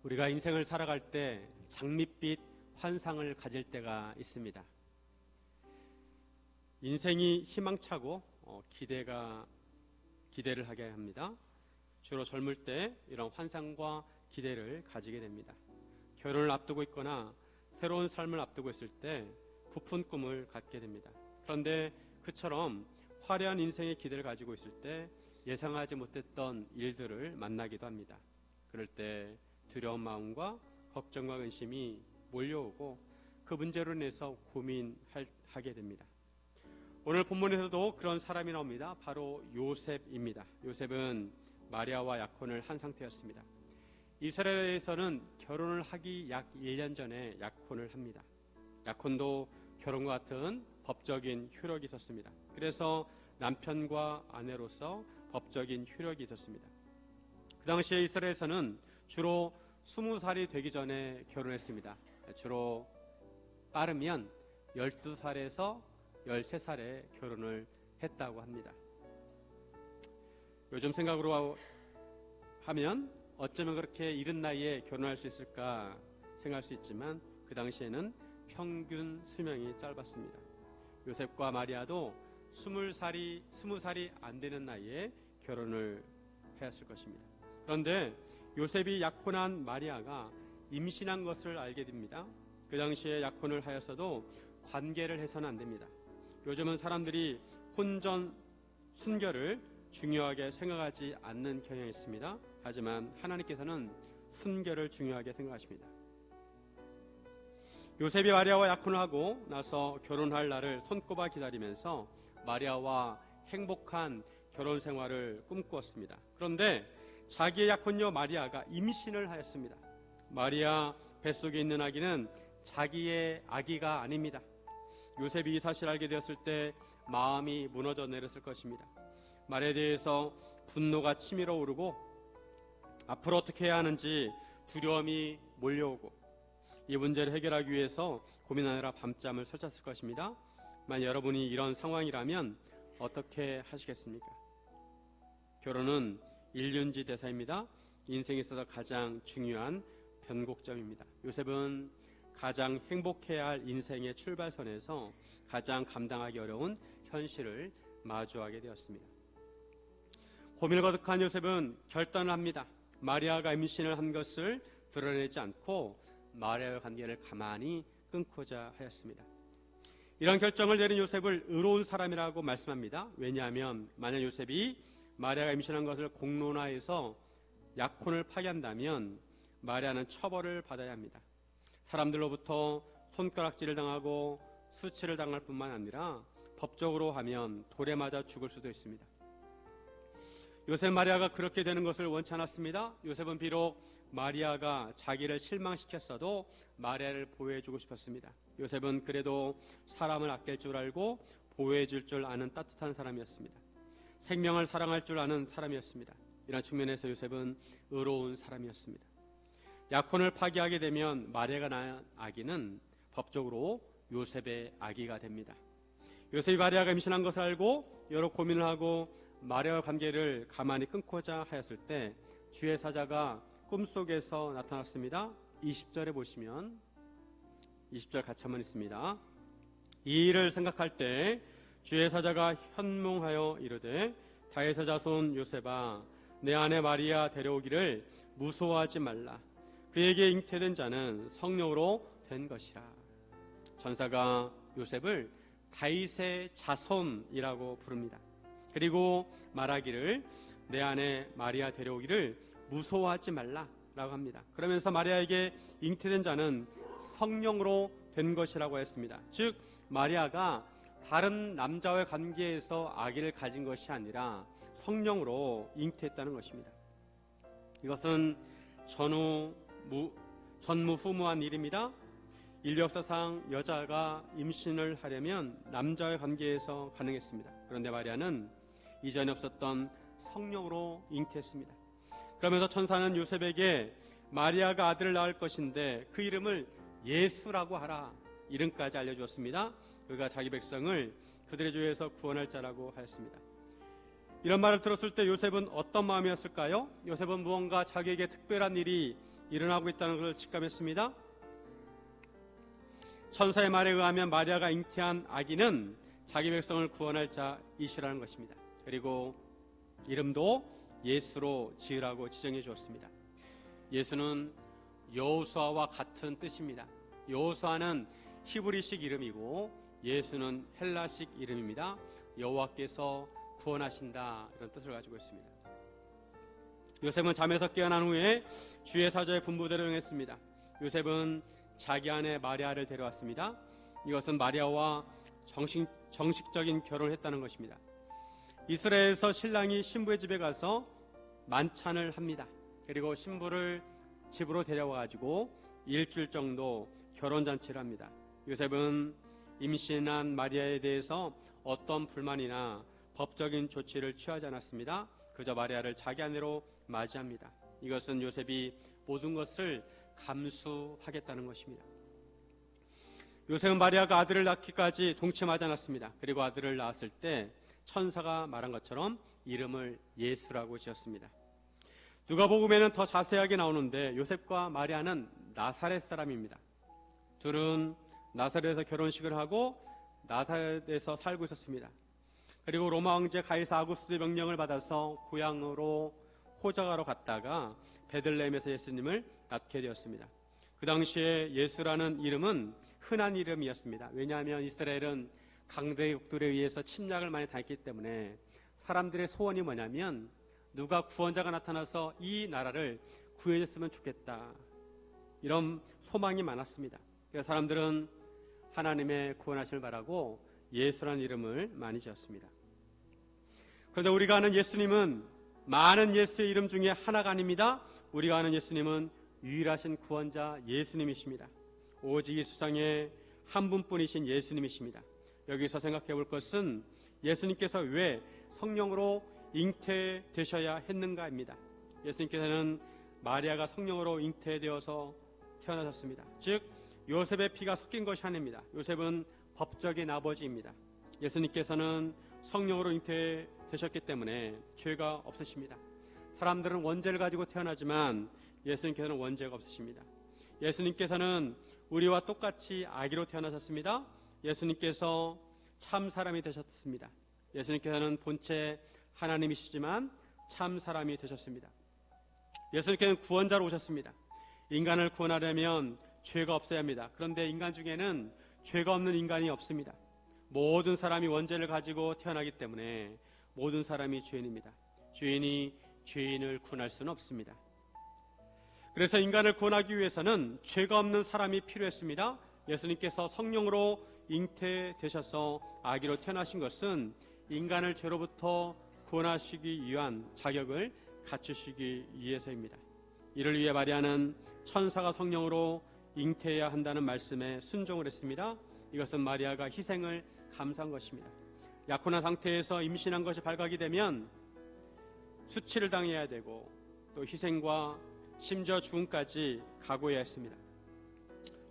우리가 인생을 살아갈 때 장밋빛 환상을 가질 때가 있습니다. 인생이 희망차고 기대를 하게 합니다. 주로 젊을 때 이런 환상과 기대를 가지게 됩니다. 결혼을 앞두고 있거나 새로운 삶을 앞두고 있을 때 부푼 꿈을 갖게 됩니다. 그런데 그처럼 화려한 인생의 기대를 가지고 있을 때 예상하지 못했던 일들을 만나기도 합니다. 그럴 때 두려운 마음과 걱정과 근심이 몰려오고 그 문제로 인해서 고민하게 됩니다. 오늘 본문에서도 그런 사람이 나옵니다. 바로 요셉입니다. 요셉은 마리아와 약혼을 한 상태였습니다. 이스라엘에서는 결혼을 하기 약 1년 전에 약혼을 합니다. 약혼도 결혼과 같은 법적인 효력이 있었습니다. 그래서 남편과 아내로서 법적인 효력이 있었습니다. 그 당시에 이스라엘에서는 주로 20살이 되기 전에 결혼했습니다. 주로 빠르면 12살에서 13살에 결혼을 했다고 합니다. 요즘 생각으로 하면 어쩌면 그렇게 이른 나이에 결혼할 수 있을까 생각할 수 있지만 그 당시에는 평균 수명이 짧았습니다. 요셉과 마리아도 20살이 안 되는 나이에 결혼을 했을 것입니다. 그런데 요셉이 약혼한 마리아가 임신한 것을 알게 됩니다. 그 당시에 약혼을 하였어도 관계를 해서는 안 됩니다. 요즘은 사람들이 혼전, 순결을 중요하게 생각하지 않는 경향이 있습니다. 하지만 하나님께서는 순결을 중요하게 생각하십니다. 요셉이 마리아와 약혼을 하고 나서 결혼할 날을 손꼽아 기다리면서 마리아와 행복한 결혼 생활을 꿈꾸었습니다. 그런데 자기의 약혼녀 마리아가 임신을 하였습니다. 마리아 뱃속에 있는 아기는 자기의 아기가 아닙니다. 요셉이 이 사실을 알게 되었을 때 마음이 무너져 내렸을 것입니다. 말에 대해서 분노가 치밀어 오르고 앞으로 어떻게 해야 하는지 두려움이 몰려오고 이 문제를 해결하기 위해서 고민하느라 밤잠을 설쳤을 것입니다. 만약 여러분이 이런 상황이라면 어떻게 하시겠습니까? 결혼은 일륜지 대사입니다. 인생에 있어서 가장 중요한 변곡점입니다. 요셉은 가장 행복해야 할 인생의 출발선에서 가장 감당하기 어려운 현실을 마주하게 되었습니다. 고민을 거듭한 요셉은 결단을 합니다. 마리아가 임신을 한 것을 드러내지 않고 마리아의 관계를 가만히 끊고자 하였습니다. 이런 결정을 내린 요셉을 의로운 사람이라고 말씀합니다. 왜냐하면 만약 요셉이 마리아가 임신한 것을 공론화해서 약혼을 파기한다면 마리아는 처벌을 받아야 합니다. 사람들로부터 손가락질을 당하고 수치를 당할 뿐만 아니라 법적으로 하면 돌에 맞아 죽을 수도 있습니다. 요셉 마리아가 그렇게 되는 것을 원치 않았습니다. 요셉은 비록 마리아가 자기를 실망시켰어도 마리아를 보호해주고 싶었습니다. 요셉은 그래도 사람을 아낄 줄 알고 보호해줄 줄 아는 따뜻한 사람이었습니다. 생명을 사랑할 줄 아는 사람이었습니다. 이런 측면에서 요셉은 의로운 사람이었습니다. 약혼을 파기하게 되면 마리아가 낳은 아기는 법적으로 요셉의 아기가 됩니다. 요셉이 마리아가 임신한 것을 알고 여러 고민을 하고 마리아와 관계를 가만히 끊고자 하였을 때 주의 사자가 꿈속에서 나타났습니다. 20절에 보시면 20절 같이 한번 있습니다. 이 일을 생각할 때 주의 사자가 현몽하여 이르되 다윗의 자손 요셉아 내 아내 마리아 데려오기를 무서워하지 말라. 그에게 잉태된 자는 성령으로 된 것이라. 전사가 요셉을 다윗의 자손이라고 부릅니다. 그리고 말하기를 내 아내 마리아 데려오기를 무서워하지 말라라고 합니다. 그러면서 마리아에게 잉태된 자는 성령으로 된 것이라고 했습니다. 즉 마리아가 다른 남자와의 관계에서 아기를 가진 것이 아니라 성령으로 잉태했다는 것입니다. 이것은 전무후무한 일입니다. 인류 역사상 여자가 임신을 하려면 남자와의 관계에서 가능했습니다. 그런데 마리아는 이전에 없었던 성령으로 잉태했습니다. 그러면서 천사는 요셉에게 마리아가 아들을 낳을 것인데 그 이름을 예수라고 하라. 이름까지 알려주었습니다. 그가 자기 백성을 그들의 죄에서 구원할 자라고 하였습니다. 이런 말을 들었을 때 요셉은 어떤 마음이었을까요? 요셉은 무언가 자기에게 특별한 일이 일어나고 있다는 것을 직감했습니다. 천사의 말에 의하면 마리아가 잉태한 아기는 자기 백성을 구원할 자이시라는 것입니다. 그리고 이름도 예수로 지으라고 지정해 주었습니다. 예수는 여호수아와 같은 뜻입니다. 여호수아는 히브리식 이름이고 예수는 헬라식 이름입니다. 여호와께서 구원하신다, 이런 뜻을 가지고 있습니다. 요셉은 잠에서 깨어난 후에 주의 사자의 분부대로 행했습니다. 요셉은 자기 아내 마리아를 데려왔습니다. 이것은 마리아와 정식적인 결혼을 했다는 것입니다. 이스라엘에서 신랑이 신부의 집에 가서 만찬을 합니다. 그리고 신부를 집으로 데려와가지고 일주일 정도 결혼잔치를 합니다. 요셉은 임신한 마리아에 대해서 어떤 불만이나 법적인 조치를 취하지 않았습니다. 그저 마리아를 자기 아내로 맞이합니다. 이것은 요셉이 모든 것을 감수하겠다는 것입니다. 요셉은 마리아가 아들을 낳기까지 동침하지 않았습니다. 그리고 아들을 낳았을 때 천사가 말한 것처럼 이름을 예수라고 지었습니다. 누가복음에는 더 자세하게 나오는데 요셉과 마리아는 나사렛 사람입니다. 둘은 나사렛에서 결혼식을 하고 나사렛에서 살고 있었습니다. 그리고 로마 황제 가이사 아구스토의 명령을 받아서 고향으로 호적하러 갔다가 베들레헴에서 예수님을 낳게 되었습니다. 그 당시에 예수라는 이름은 흔한 이름이었습니다. 왜냐하면 이스라엘은 강대국들에 의해서 침략을 많이 당했기 때문에 사람들의 소원이 뭐냐면 누가 구원자가 나타나서 이 나라를 구해줬으면 좋겠다, 이런 소망이 많았습니다. 그래서 사람들은 하나님의 구원하심을 바라고 예수라는 이름을 많이 지었습니다. 그런데 우리가 아는 예수님은 많은 예수의 이름 중에 하나가 아닙니다. 우리가 아는 예수님은 유일하신 구원자 예수님이십니다. 오직 이 세상에 한 분뿐이신 예수님이십니다. 여기서 생각해 볼 것은 예수님께서 왜 성령으로 잉태되셔야 했는가입니다. 예수님께서는 마리아가 성령으로 잉태되어서 태어나셨습니다. 즉 요셉의 피가 섞인 것이 아닙니다. 요셉은 법적인 아버지입니다. 예수님께서는 성령으로 잉태되셨기 때문에 죄가 없으십니다. 사람들은 원죄를 가지고 태어나지만 예수님께서는 원죄가 없으십니다. 예수님께서는 우리와 똑같이 아기로 태어나셨습니다. 예수님께서 참 사람이 되셨습니다. 예수님께서는 본체 하나님이시지만 참 사람이 되셨습니다. 예수님께서는 구원자로 오셨습니다. 인간을 구원하려면 죄가 없어야 합니다. 그런데 인간 중에는 죄가 없는 인간이 없습니다. 모든 사람이 원죄를 가지고 태어나기 때문에 모든 사람이 죄인입니다. 죄인이 죄인을 구원할 수는 없습니다. 그래서 인간을 구원하기 위해서는 죄가 없는 사람이 필요했습니다. 예수님께서 성령으로 잉태되셔서 아기로 태어나신 것은 인간을 죄로부터 구원하시기 위한 자격을 갖추시기 위해서입니다. 이를 위해 마리아는 천사가 성령으로 잉태해야 한다는 말씀에 순종을 했습니다. 이것은 마리아가 희생을 감수한 것입니다. 약혼한 상태에서 임신한 것이 발각이 되면 수치를 당해야 되고 또 희생과 심지어 죽음까지 각오해야 했습니다.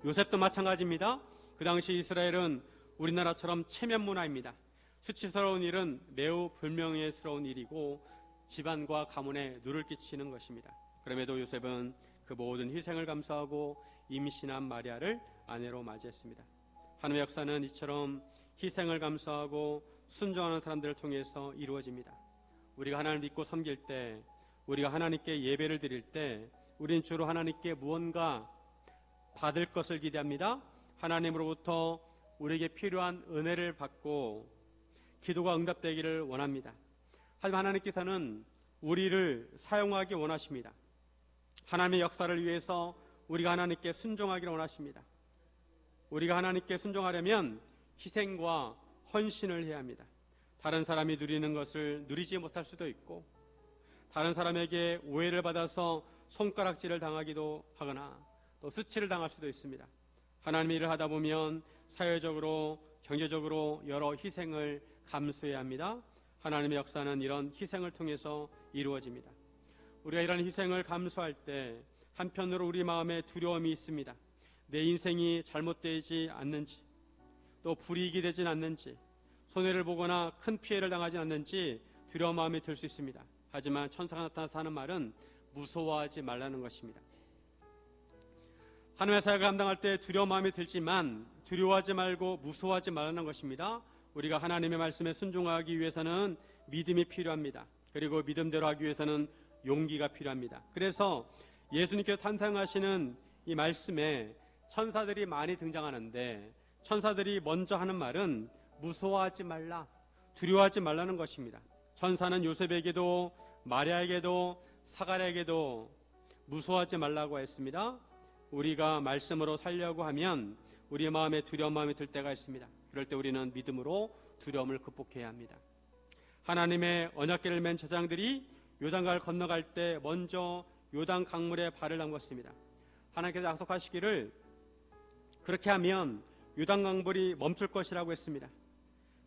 요셉도 마찬가지입니다. 그 당시 이스라엘은 우리나라처럼 체면 문화입니다. 수치스러운 일은 매우 불명예스러운 일이고 집안과 가문에 누를 끼치는 것입니다. 그럼에도 요셉은 그 모든 희생을 감수하고 임신한 마리아를 아내로 맞이했습니다. 하나님의 역사는 이처럼 희생을 감수하고 순종하는 사람들을 통해서 이루어집니다. 우리가 하나님을 믿고 섬길 때, 우리가 하나님께 예배를 드릴 때 우리는 주로 하나님께 무언가 받을 것을 기대합니다. 하나님으로부터 우리에게 필요한 은혜를 받고 기도가 응답되기를 원합니다. 하지만 하나님께서는 우리를 사용하기 원하십니다. 하나님의 역사를 위해서 우리가 하나님께 순종하기를 원하십니다. 우리가 하나님께 순종하려면 희생과 헌신을 해야 합니다. 다른 사람이 누리는 것을 누리지 못할 수도 있고 다른 사람에게 오해를 받아서 손가락질을 당하기도 하거나 또 수치를 당할 수도 있습니다. 하나님의 일을 하다 보면 사회적으로 경제적으로 여러 희생을 감수해야 합니다. 하나님의 역사는 이런 희생을 통해서 이루어집니다. 우리가 이런 희생을 감수할 때 한편으로 우리 마음에 두려움이 있습니다. 내 인생이 잘못되지 않는지 또 불이익이 되진 않는지 손해를 보거나 큰 피해를 당하지 않는지 두려운 마음이 들 수 있습니다. 하지만 천사가 나타나서 하는 말은 무서워하지 말라는 것입니다. 하나님의 사역을 감당할 때 두려운 마음이 들지만 두려워하지 말고 무서워하지 말라는 것입니다. 우리가 하나님의 말씀에 순종하기 위해서는 믿음이 필요합니다. 그리고 믿음대로 하기 위해서는 용기가 필요합니다. 그래서 예수님께서 탄생하시는 이 말씀에 천사들이 많이 등장하는데 천사들이 먼저 하는 말은 무서워하지 말라, 두려워하지 말라는 것입니다. 천사는 요셉에게도 마리아에게도 사가랴에게도 무서워하지 말라고 했습니다. 우리가 말씀으로 살려고 하면 우리의 마음에 두려운 마음이 들 때가 있습니다. 그럴 때 우리는 믿음으로 두려움을 극복해야 합니다. 하나님의 언약궤를 맨 제사장들이 요단강을 건너갈 때 먼저 요단 강물에 발을 담궜습니다. 하나님께서 약속하시기를 그렇게 하면 요단 강물이 멈출 것이라고 했습니다.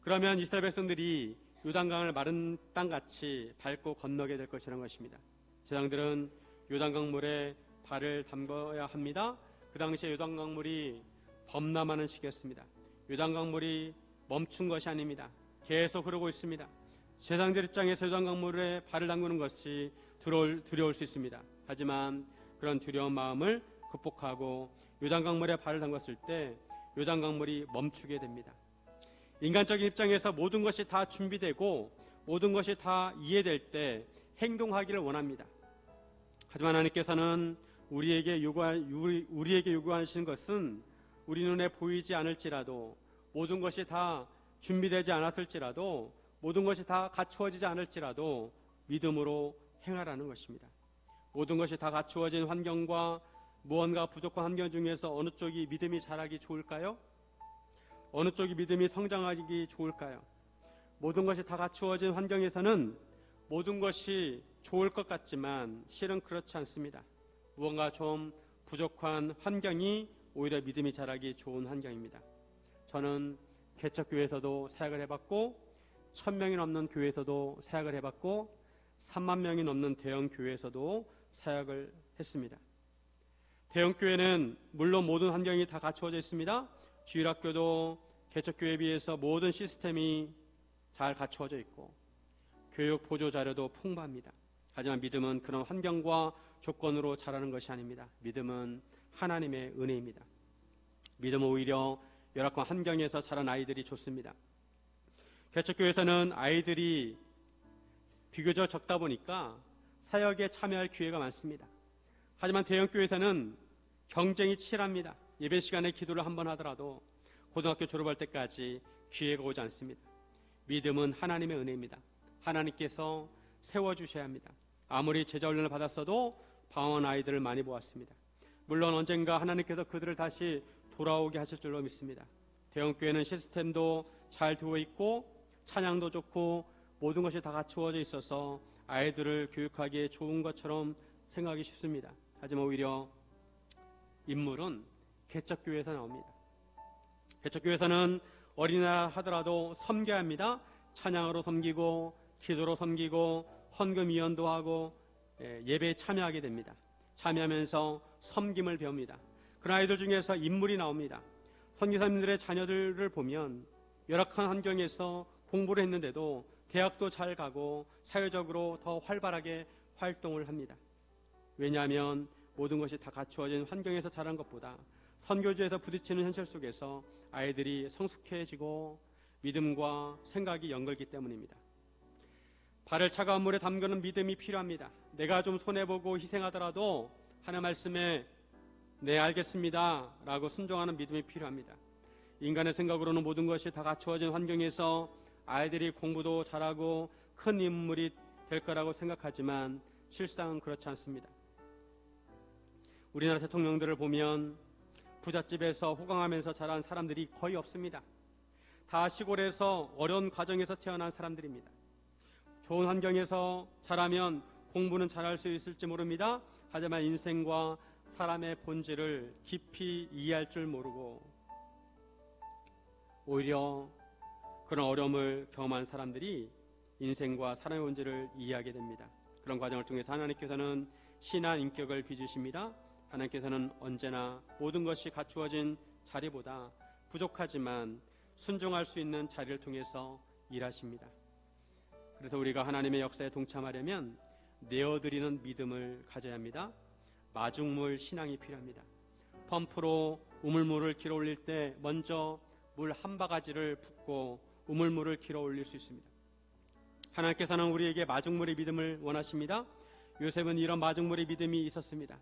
그러면 이스라엘 백성들이 요단강을 마른 땅같이 밟고 건너게 될 것이라는 것입니다. 제사장들은 요단강물에 발을 담궈야 합니다. 그 당시에 요단강물이 범람하는 시기였습니다. 요단강물이 멈춘 것이 아닙니다. 계속 흐르고 있습니다. 제사장들 입장에서 요단강물에 발을 담그는 것이 두려울 수 있습니다. 하지만 그런 두려운 마음을 극복하고 요단강물에 발을 담갔을 때 요단강물이 멈추게 됩니다. 인간적인 입장에서 모든 것이 다 준비되고 모든 것이 다 이해될 때 행동하기를 원합니다. 하지만 하나님께서는 우리에게 요구하시는 것은 우리 눈에 보이지 않을지라도 모든 것이 다 준비되지 않았을지라도 모든 것이 다 갖추어지지 않을지라도 믿음으로 행하라는 것입니다. 모든 것이 다 갖추어진 환경과 무언가 부족한 환경 중에서 어느 쪽이 믿음이 자라기 좋을까요? 어느 쪽이 믿음이 성장하기 좋을까요? 모든 것이 다 갖추어진 환경에서는 모든 것이 좋을 것 같지만 실은 그렇지 않습니다. 무언가 좀 부족한 환경이 오히려 믿음이 자라기 좋은 환경입니다. 저는 개척교회에서도 사역을 해봤고 1000명이 넘는 교회에서도 사역을 해봤고 3만 명이 넘는 대형 교회에서도 사역을 했습니다. 대형 교회는 물론 모든 환경이 다 갖추어져 있습니다. 주일학교도 개척교회에 비해서 모든 시스템이 잘 갖추어져 있고 교육 보조 자료도 풍부합니다. 하지만 믿음은 그런 환경과 조건으로 자라는 것이 아닙니다. 믿음은 하나님의 은혜입니다. 믿음은 오히려 열악한 환경에서 자란 아이들이 좋습니다. 개척교회에서는 아이들이 비교적 적다 보니까 사역에 참여할 기회가 많습니다. 하지만 대형교회에서는 경쟁이 치열합니다. 예배 시간에 기도를 한 번 하더라도 고등학교 졸업할 때까지 기회가 오지 않습니다. 믿음은 하나님의 은혜입니다. 하나님께서 세워주셔야 합니다. 아무리 제자훈련을 받았어도 방황한 아이들을 많이 보았습니다. 물론 언젠가 하나님께서 그들을 다시 돌아오게 하실 줄로 믿습니다. 대형교회는 시스템도 잘 되어 있고 찬양도 좋고 모든 것이 다 갖추어져 있어서 아이들을 교육하기에 좋은 것처럼 생각하기 쉽습니다. 하지만 오히려 인물은 개척교회에서 나옵니다. 개척교회에서는 어린이날 하더라도 섬겨야 합니다. 찬양으로 섬기고 기도로 섬기고 헌금위원도 하고 예배에 참여하게 됩니다. 참여하면서 섬김을 배웁니다. 그런 아이들 중에서 인물이 나옵니다. 선교사님들의 자녀들을 보면 열악한 환경에서 공부를 했는데도 대학도 잘 가고 사회적으로 더 활발하게 활동을 합니다. 왜냐하면 모든 것이 다 갖추어진 환경에서 자란 것보다 선교지에서 부딪히는 현실 속에서 아이들이 성숙해지고 믿음과 생각이 연결되기 때문입니다. 발을 차가운 물에 담그는 믿음이 필요합니다. 내가 좀 손해보고 희생하더라도 하나님 말씀에 네 알겠습니다 라고 순종하는 믿음이 필요합니다. 인간의 생각으로는 모든 것이 다 갖추어진 환경에서 아이들이 공부도 잘하고 큰 인물이 될 거라고 생각하지만 실상은 그렇지 않습니다. 우리나라 대통령들을 보면 부잣집에서 호강하면서 자란 사람들이 거의 없습니다. 다 시골에서 어려운 가정에서 태어난 사람들입니다. 좋은 환경에서 자라면 공부는 잘할 수 있을지 모릅니다. 하지만 인생과 사람의 본질을 깊이 이해할 줄 모르고 오히려 그런 어려움을 경험한 사람들이 인생과 사람의 본질을 이해하게 됩니다. 그런 과정을 통해서 하나님께서는 신한 인격을 빚으십니다. 하나님께서는 언제나 모든 것이 갖추어진 자리보다 부족하지만 순종할 수 있는 자리를 통해서 일하십니다. 그래서 우리가 하나님의 역사에 동참하려면 내어드리는 믿음을 가져야 합니다. 마중물 신앙이 필요합니다. 펌프로 우물물을 길어 올릴 때 먼저 물 한 바가지를 붓고 우물물을 길어 올릴 수 있습니다. 하나님께서는 우리에게 마중물의 믿음을 원하십니다. 요셉은 이런 마중물의 믿음이 있었습니다.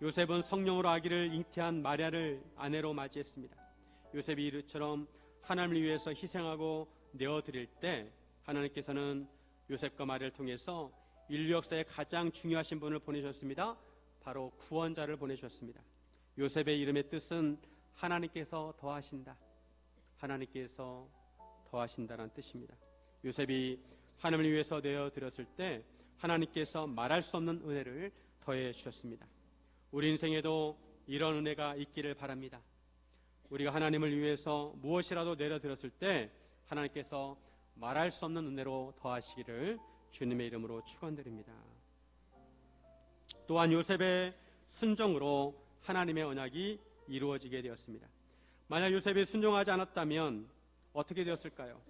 요셉은 성령으로 아기를 잉태한 마리아를 아내로 맞이했습니다. 요셉이 이처럼 하나님을 위해서 희생하고 내어드릴 때 하나님께서는 요셉과 마리아를 통해서 인류 역사에 가장 중요하신 분을 보내주셨습니다. 바로 구원자를 보내주셨습니다. 요셉의 이름의 뜻은 하나님께서 더하신다, 하나님께서 더하신다라는 뜻입니다. 요셉이 하나님을 위해서 내어드렸을 때 하나님께서 말할 수 없는 은혜를 더해 주셨습니다. 우리 인생에도 이런 은혜가 있기를 바랍니다. 우리가 하나님을 위해서 무엇이라도 내려드렸을 때 하나님께서 말할 수 없는 은혜로 더하시기를 주님의 이름으로 축원드립니다. 또한 요셉의 순종으로 하나님의 언약이 이루어지게 되었습니다. 만약 요셉이 순종하지 않았다면 어떻게 되었을까요?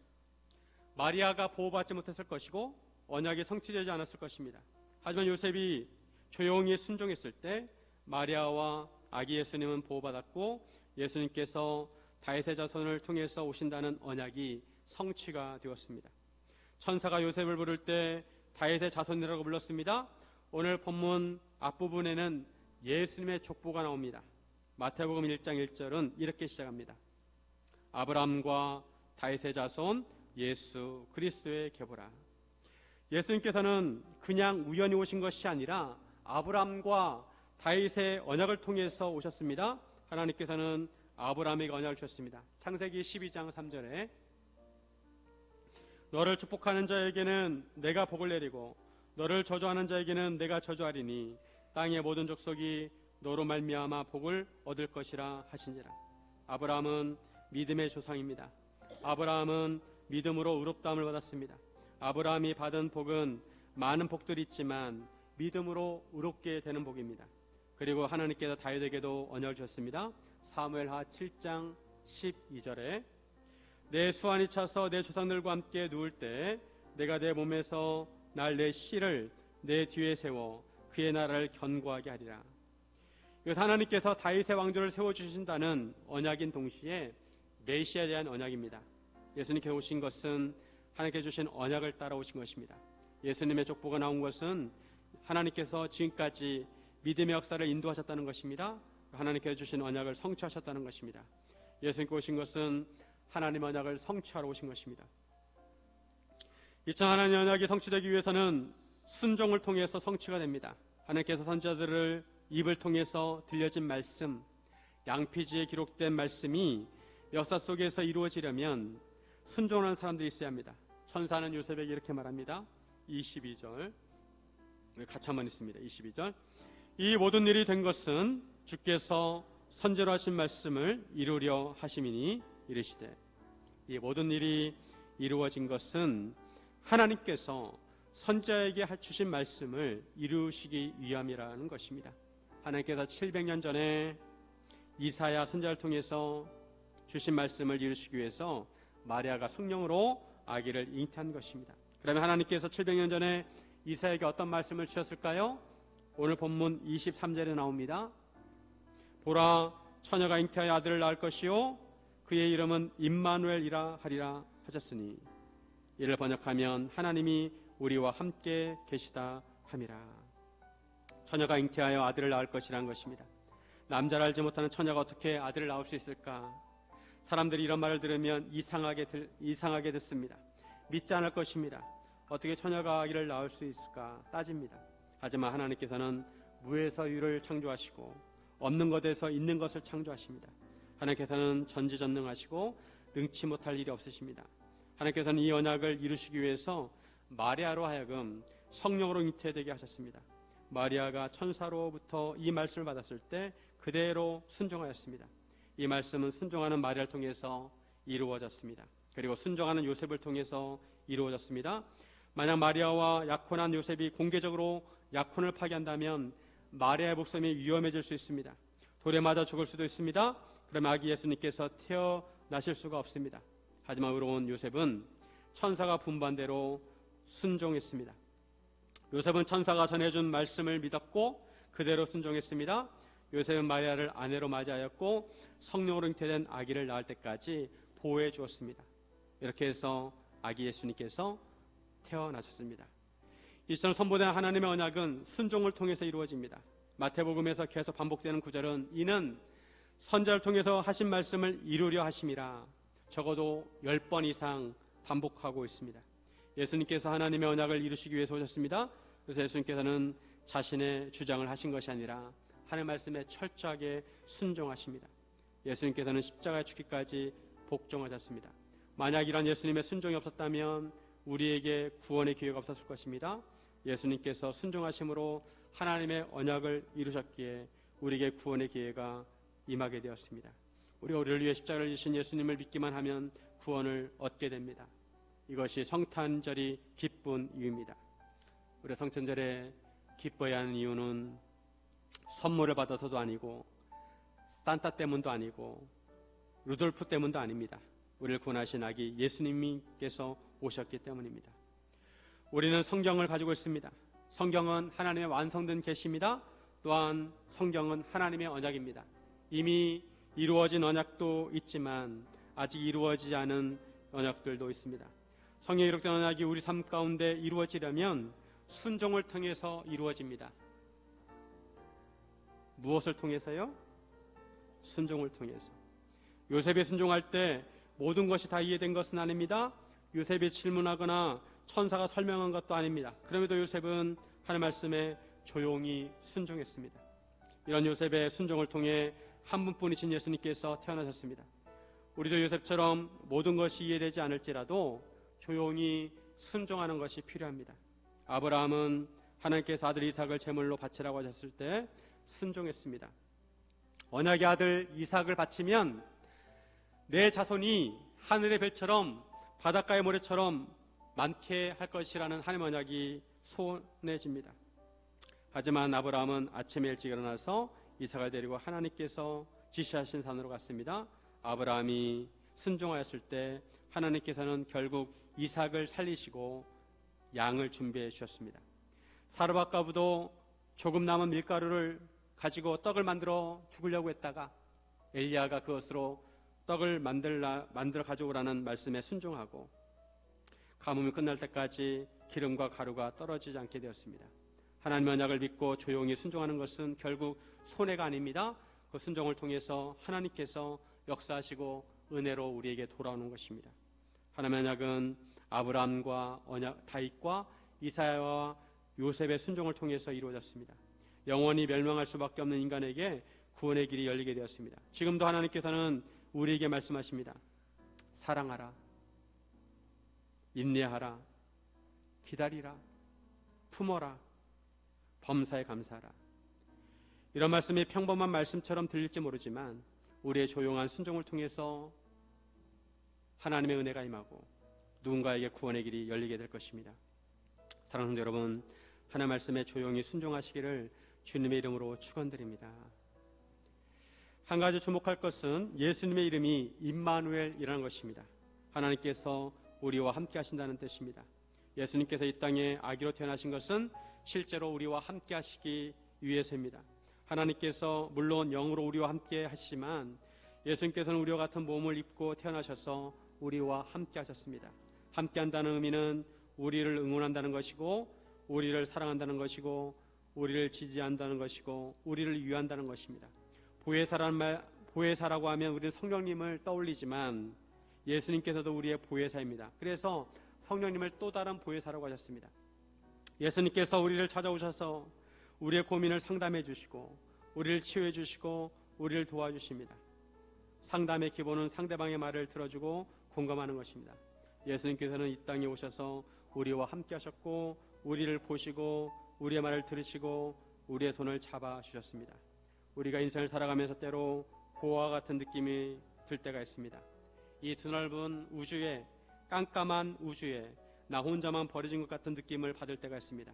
마리아가 보호받지 못했을 것이고 언약이 성취되지 않았을 것입니다. 하지만 요셉이 조용히 순종했을 때 마리아와 아기 예수님은 보호받았고 예수님께서 다윗의 자손을 통해서 오신다는 언약이 성취가 되었습니다. 천사가 요셉을 부를 때 다윗의 자손이라고 불렀습니다. 오늘 본문 앞부분에는 예수님의 족보가 나옵니다. 마태복음 1장 1절은 이렇게 시작합니다. 아브라함과 다윗의 자손 예수 그리스도의 계보라. 예수님께서는 그냥 우연히 오신 것이 아니라 아브라함과 다윗의 언약을 통해서 오셨습니다. 하나님께서는 아브라함에게 언약을 주셨습니다. 창세기 12장 3절에 너를 축복하는 자에게는 내가 복을 내리고 너를 저주하는 자에게는 내가 저주하리니 땅의 모든 족속이 너로 말미암아 복을 얻을 것이라 하시니라. 아브라함은 믿음의 조상입니다. 아브라함은 믿음으로 의롭다함을 받았습니다. 아브라함이 받은 복은 많은 복들이 있지만 믿음으로 의롭게 되는 복입니다. 그리고 하나님께서 다윗에게도 언약을 주셨습니다. 사무엘하 7장 12절에 내 수완이 차서 내 조상들과 함께 누울 때 내가 내 몸에서 날 내 씨를 내 뒤에 세워 그의 나라를 견고하게 하리라. 이것은 하나님께서 다윗의 왕조를 세워주신다는 언약인 동시에 메시아에 대한 언약입니다. 예수님께서 오신 것은 하나님께서 주신 언약을 따라 오신 것입니다. 예수님의 족보가 나온 것은 하나님께서 지금까지 믿음의 역사를 인도하셨다는 것입니다. 하나님께서 주신 언약을 성취하셨다는 것입니다. 예수님께 오신 것은 하나님의 언약을 성취하러 오신 것입니다. 이처럼 하나님의 언약이 성취되기 위해서는 순종을 통해서 성취가 됩니다. 하나님께서 선지자들을 입을 통해서 들려진 말씀, 양피지에 기록된 말씀이 역사 속에서 이루어지려면 순종하는 사람들이 있어야 합니다. 천사는 요셉에게 이렇게 말합니다. 22절 같이 한번 있습니다. 22절 이 모든 일이 된 것은 주께서 선지로 하신 말씀을 이루려 하심이니 이르시되 이 모든 일이 이루어진 것은 하나님께서 선지자에게 주신 말씀을 이루시기 위함이라는 것입니다. 하나님께서 700년 전에 이사야 선지자를 통해서 주신 말씀을 이루시기 위해서 마리아가 성령으로 아기를 잉태한 것입니다. 그러면 하나님께서 700년 전에 이사야에게 어떤 말씀을 주셨을까요? 오늘 본문 23절에 나옵니다. 보라 처녀가 잉태하여 아들을 낳을 것이요 그의 이름은 임마누엘이라 하리라 하셨으니 이를 번역하면 하나님이 우리와 함께 계시다 함이라. 처녀가 잉태하여 아들을 낳을 것이라는 것입니다. 남자를 알지 못하는 처녀가 어떻게 아들을 낳을 수 있을까? 사람들이 이런 말을 들으면 이상하게 듣습니다. 믿지 않을 것입니다. 어떻게 처녀가 아기를 낳을 수 있을까 따집니다. 하지만 하나님께서는 무에서 유를 창조하시고 없는 것에서 있는 것을 창조하십니다. 하나님께서는 전지전능하시고 능치 못할 일이 없으십니다. 하나님께서는 이 언약을 이루시기 위해서 마리아로 하여금 성령으로 잉태되게 하셨습니다. 마리아가 천사로부터 이 말씀을 받았을 때 그대로 순종하였습니다. 이 말씀은 순종하는 마리아를 통해서 이루어졌습니다. 그리고 순종하는 요셉을 통해서 이루어졌습니다. 만약 마리아와 약혼한 요셉이 공개적으로 약혼을 파기한다면 마리아의 목숨이 위험해질 수 있습니다. 돌에 맞아 죽을 수도 있습니다. 그러면 아기 예수님께서 태어나실 수가 없습니다. 하지만 의로운 요셉은 천사가 분부한 대로 순종했습니다. 요셉은 천사가 전해준 말씀을 믿었고 그대로 순종했습니다. 요셉은 마리아를 아내로 맞이하였고 성령으로 잉태된 아기를 낳을 때까지 보호해 주었습니다. 이렇게 해서 아기 예수님께서 태어나셨습니다. 이처럼 선포된 하나님의 언약은 순종을 통해서 이루어집니다. 마태복음에서 계속 반복되는 구절은 이는 선자를 통해서 하신 말씀을 이루려 하심이라 적어도 10번 이상 반복하고 있습니다. 예수님께서 하나님의 언약을 이루시기 위해서 오셨습니다. 그래서 예수님께서는 자신의 주장을 하신 것이 아니라 하나님의 말씀에 철저하게 순종하십니다. 예수님께서는 십자가에 죽기까지 복종하셨습니다. 만약 이런 예수님의 순종이 없었다면 우리에게 구원의 기회가 없었을 것입니다. 예수님께서 순종하심으로 하나님의 언약을 이루셨기에 우리에게 구원의 기회가 임하게 되었습니다. 우리를 위해 십자가를 지신 예수님을 믿기만 하면 구원을 얻게 됩니다. 이것이 성탄절이 기쁜 이유입니다. 우리 성탄절에 기뻐야 하는 이유는 선물을 받아서도 아니고 산타 때문도 아니고 루돌프 때문도 아닙니다. 우리를 구원하신 아기 예수님께서 오셨기 때문입니다. 우리는 성경을 가지고 있습니다. 성경은 하나님의 완성된 계시입니다. 또한 성경은 하나님의 언약입니다. 이미 이루어진 언약도 있지만 아직 이루어지지 않은 언약들도 있습니다. 성경에 기록된 언약이 우리 삶 가운데 이루어지려면 순종을 통해서 이루어집니다. 무엇을 통해서요? 순종을 통해서. 요셉이 순종할 때 모든 것이 다 이해된 것은 아닙니다. 요셉이 질문하거나 천사가 설명한 것도 아닙니다. 그럼에도 요셉은 하나님의 말씀에 조용히 순종했습니다. 이런 요셉의 순종을 통해 한 분뿐이신 예수님께서 태어나셨습니다. 우리도 요셉처럼 모든 것이 이해되지 않을지라도 조용히 순종하는 것이 필요합니다. 아브라함은 하나님께서 아들 이삭을 제물로 바치라고 하셨을 때 순종했습니다. 언약의 아들 이삭을 바치면 내 자손이 하늘의 별처럼 바닷가의 모래처럼 많게 할 것이라는 하나님의 언약이 소원해집니다. 하지만 아브라함은 아침에 일찍 일어나서 이삭을 데리고 하나님께서 지시하신 산으로 갔습니다. 아브라함이 순종하였을 때 하나님께서는 결국 이삭을 살리시고 양을 준비해 주셨습니다. 사르밧가부도 조금 남은 밀가루를 가지고 떡을 만들어 죽으려고 했다가 엘리야가 그것으로 떡을 만들어 가져오라는 말씀에 순종하고 가뭄이 끝날 때까지 기름과 가루가 떨어지지 않게 되었습니다. 하나님의 언약을 믿고 조용히 순종하는 것은 결국 손해가 아닙니다. 그 순종을 통해서 하나님께서 역사하시고 은혜로 우리에게 돌아오는 것입니다. 하나님의 언약은 아브라함과 다윗과 이사야와 요셉의 순종을 통해서 이루어졌습니다. 영원히 멸망할 수밖에 없는 인간에게 구원의 길이 열리게 되었습니다. 지금도 하나님께서는 우리에게 말씀하십니다. 사랑하라, 인내하라, 기다리라, 품어라, 범사에 감사하라. 이런 말씀이 평범한 말씀처럼 들릴지 모르지만 우리의 조용한 순종을 통해서 하나님의 은혜가 임하고 누군가에게 구원의 길이 열리게 될 것입니다. 사랑하는 여러분, 하나님의 말씀에 조용히 순종하시기를 주님의 이름으로 축원드립니다. 한 가지 주목할 것은 예수님의 이름이 임마누엘이라는 것입니다. 하나님께서 우리와 함께 하신다는 뜻입니다. 예수님께서 이 땅에 아기로 태어나신 것은 실제로 우리와 함께 하시기 위해서입니다. 하나님께서 물론 영으로 우리와 함께 하시지만 예수님께서는 우리와 같은 몸을 입고 태어나셔서 우리와 함께 하셨습니다. 함께 한다는 의미는 우리를 응원한다는 것이고 우리를 사랑한다는 것이고 우리를 지지한다는 것이고 우리를 위한다는 것입니다. 보혜사라고 하면 우리는 성령님을 떠올리지만 예수님께서도 우리의 보혜사입니다. 그래서 성령님을 또 다른 보혜사라고 하셨습니다. 예수님께서 우리를 찾아오셔서 우리의 고민을 상담해 주시고 우리를 치유해 주시고 우리를 도와주십니다. 상담의 기본은 상대방의 말을 들어주고 공감하는 것입니다. 예수님께서는 이 땅에 오셔서 우리와 함께 하셨고 우리를 보시고 우리의 말을 들으시고 우리의 손을 잡아주셨습니다. 우리가 인생을 살아가면서 때로 고아와 같은 느낌이 들 때가 있습니다. 이 드넓은 우주에, 깜깜한 우주에 나 혼자만 버려진 것 같은 느낌을 받을 때가 있습니다.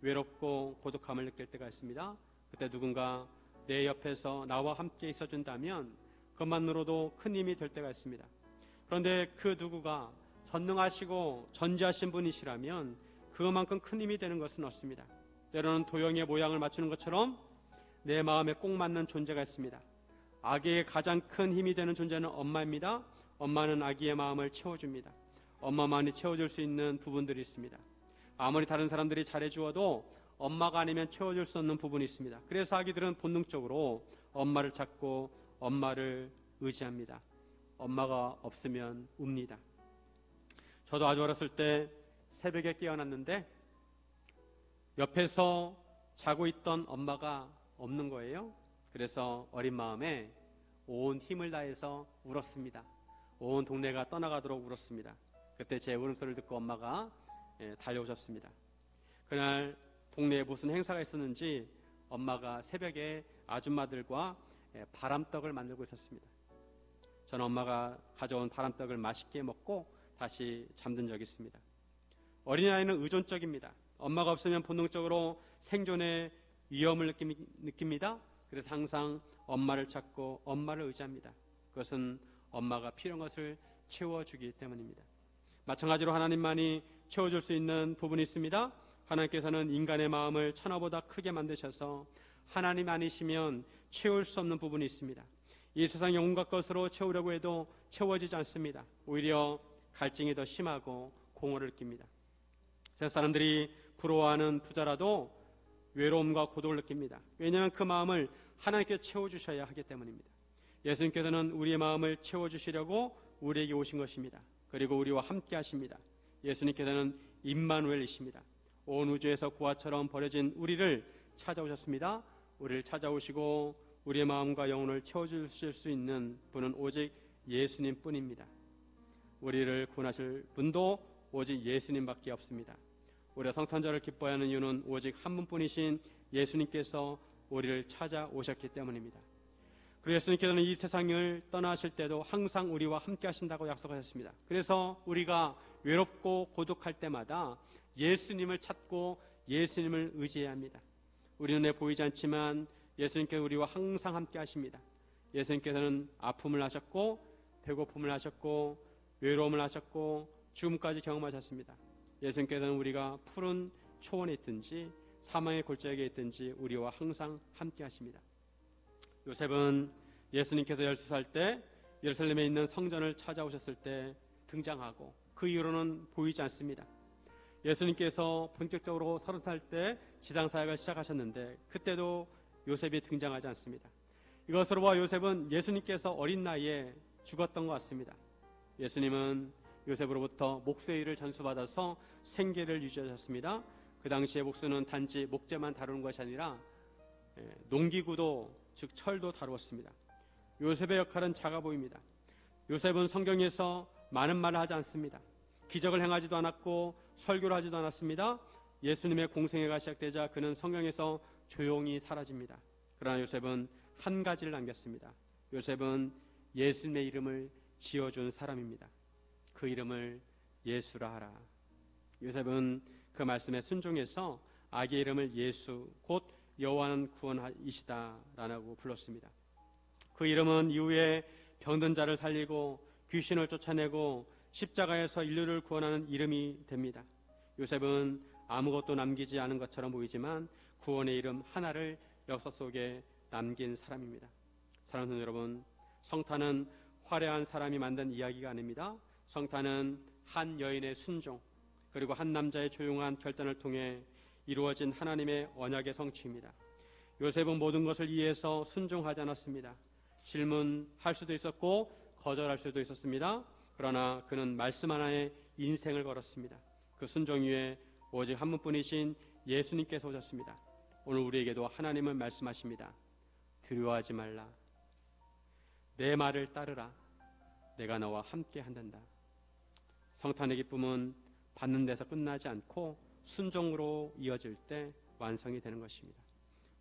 외롭고 고독함을 느낄 때가 있습니다. 그때 누군가 내 옆에서 나와 함께 있어준다면 그것만으로도 큰 힘이 될 때가 있습니다. 그런데 그 누구가 전능하시고 전지하신 분이시라면 그것만큼 큰 힘이 되는 것은 없습니다. 때로는 도형의 모양을 맞추는 것처럼 내 마음에 꼭 맞는 존재가 있습니다. 아기의 가장 큰 힘이 되는 존재는 엄마입니다. 엄마는 아기의 마음을 채워줍니다. 엄마만이 채워줄 수 있는 부분들이 있습니다. 아무리 다른 사람들이 잘해주어도 엄마가 아니면 채워줄 수 없는 부분이 있습니다. 그래서 아기들은 본능적으로 엄마를 찾고 엄마를 의지합니다. 엄마가 없으면 웁니다. 저도 아주 어렸을 때 새벽에 깨어났는데 옆에서 자고 있던 엄마가 없는 거예요. 그래서 어린 마음에 온 힘을 다해서 울었습니다. 온 동네가 떠나가도록 울었습니다. 그때 제 울음소리를 듣고 엄마가 달려오셨습니다. 그날 동네에 무슨 행사가 있었는지 엄마가 새벽에 아줌마들과 바람떡을 만들고 있었습니다. 저는 엄마가 가져온 바람떡을 맛있게 먹고 다시 잠든 적이 있습니다. 어린아이는 의존적입니다. 엄마가 없으면 본능적으로 생존의 위험을 느낍니다. 그래서 항상 엄마를 찾고 엄마를 의지합니다. 그것은 엄마가 필요한 것을 채워주기 때문입니다. 마찬가지로 하나님만이 채워줄 수 있는 부분이 있습니다. 하나님께서는 인간의 마음을 천하보다 크게 만드셔서 하나님 아니시면 채울 수 없는 부분이 있습니다. 이 세상의 온갖 것으로 채우려고 해도 채워지지 않습니다. 오히려 갈증이 더 심하고 공허를 느낍니다. 세상 사람들이 부러워하는 부자라도 외로움과 고독을 느낍니다. 왜냐하면 그 마음을 하나님께 채워주셔야 하기 때문입니다. 예수님께서는 우리의 마음을 채워주시려고 우리에게 오신 것입니다. 그리고 우리와 함께 하십니다. 예수님께서는 임마누엘이십니다. 온 우주에서 고아처럼 버려진 우리를 찾아오셨습니다. 우리를 찾아오시고 우리의 마음과 영혼을 채워주실 수 있는 분은 오직 예수님 뿐입니다. 우리를 구원하실 분도 오직 예수님밖에 없습니다. 우리가 성탄절을 기뻐하는 이유는 오직 한 분뿐이신 예수님께서 우리를 찾아오셨기 때문입니다. 그리고 예수님께서는 이 세상을 떠나실 때도 항상 우리와 함께 하신다고 약속하셨습니다. 그래서 우리가 외롭고 고독할 때마다 예수님을 찾고 예수님을 의지해야 합니다. 우리 눈에 보이지 않지만 예수님께서 우리와 항상 함께 하십니다. 예수님께서는 아픔을 하셨고 배고픔을 하셨고 외로움을 하셨고 죽음까지 경험하셨습니다. 예수님께서는 우리가 푸른 초원에 있든지 사망의 골짜기에 있든지 우리와 항상 함께 하십니다. 요셉은 예수님께서 13살 때 예루살렘에 있는 성전을 찾아오셨을 때 등장하고 그 이후로는 보이지 않습니다. 예수님께서 본격적으로 30살 때 지상사역을 시작하셨는데 그때도 요셉이 등장하지 않습니다. 이것으로 봐 요셉은 예수님께서 어린 나이에 죽었던 것 같습니다. 예수님은 요셉으로부터 목수의 일을 전수받아서 생계를 유지하셨습니다. 그 당시에 목수는 단지 목재만 다루는 것이 아니라 농기구도 즉 철도 다루었습니다. 요셉의 역할은 작아 보입니다. 요셉은 성경에서 많은 말을 하지 않습니다. 기적을 행하지도 않았고 설교를 하지도 않았습니다. 예수님의 공생애가 시작되자 그는 성경에서 조용히 사라집니다. 그러나 요셉은 한 가지를 남겼습니다. 요셉은 예수님의 이름을 지어준 사람입니다. 그 이름을 예수라 하라. 요셉은 그 말씀에 순종해서 아기의 이름을 예수 곧 여호와는 구원이시다라고 불렀습니다. 그 이름은 이후에 병든 자를 살리고 귀신을 쫓아내고 십자가에서 인류를 구원하는 이름이 됩니다. 요셉은 아무것도 남기지 않은 것처럼 보이지만 구원의 이름 하나를 역사 속에 남긴 사람입니다. 사랑하는 여러분, 성탄은 화려한 사람이 만든 이야기가 아닙니다. 성탄은 한 여인의 순종 그리고 한 남자의 조용한 결단을 통해 이루어진 하나님의 언약의 성취입니다. 요셉은 모든 것을 이해해서 순종하지 않았습니다. 질문할 수도 있었고 거절할 수도 있었습니다. 그러나 그는 말씀 하나에 인생을 걸었습니다. 그 순종 위에 오직 한 분뿐이신 예수님께서 오셨습니다. 오늘 우리에게도 하나님은 말씀하십니다. 두려워하지 말라. 내 말을 따르라. 내가 너와 함께 한단다. 성탄의 기쁨은 받는 데서 끝나지 않고 순종으로 이어질 때 완성이 되는 것입니다.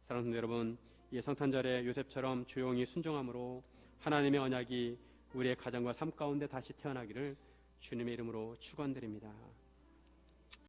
사랑하는 여러분, 이 성탄절에 요셉처럼 조용히 순종함으로 하나님의 언약이 우리의 가정과 삶 가운데 다시 태어나기를 주님의 이름으로 축원드립니다.